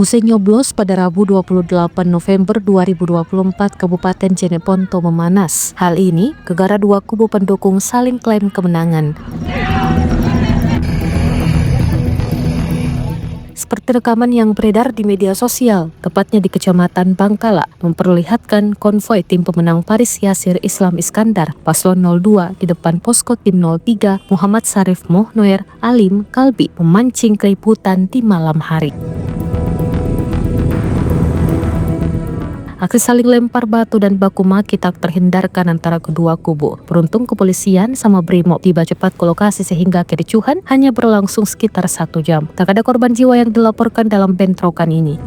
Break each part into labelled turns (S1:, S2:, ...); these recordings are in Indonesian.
S1: Usai nyoblos pada Rabu 28 November 2024, Kabupaten Jeneponto memanas. Hal ini gegara dua kubu pendukung saling klaim kemenangan. Seperti rekaman yang beredar di media sosial, tepatnya di Kecamatan Bangkala, memperlihatkan konvoi tim pemenang Paris Yasir Islam Iskandar, Paslon 02 di depan posko tim 03 Muhammad Sarif Mohnoer Alim Kalbi memancing keributan di malam hari. Aksi saling lempar batu dan baku maki tak terhindarkan antara kedua kubu. Beruntung kepolisian sama Brimob tiba cepat ke lokasi sehingga kericuhan hanya berlangsung sekitar 1 jam. Tak ada korban jiwa yang dilaporkan dalam bentrokan ini.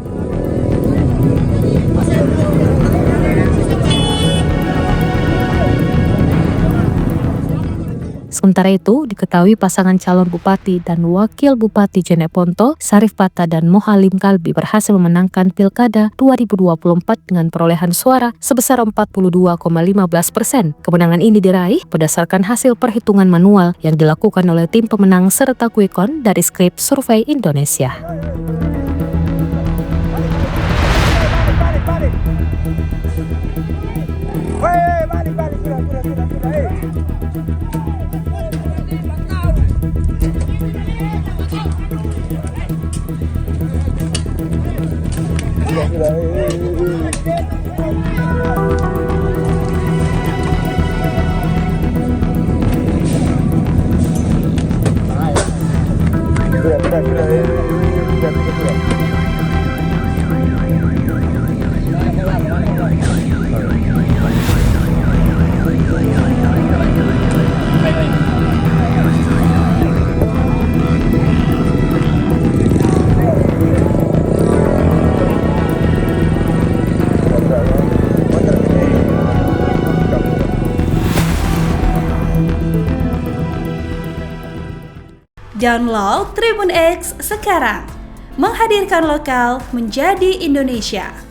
S1: Sementara itu, diketahui pasangan calon bupati dan wakil bupati Jeneponto, Sarif Pata dan Mohalim Kalbi berhasil memenangkan Pilkada 2024 dengan perolehan suara sebesar 42,15%. Kemenangan ini diraih berdasarkan hasil perhitungan manual yang dilakukan oleh tim pemenang serta quick count dari Skrip Survei Indonesia.
S2: Download Tribun X sekarang, menghadirkan lokal menjadi Indonesia.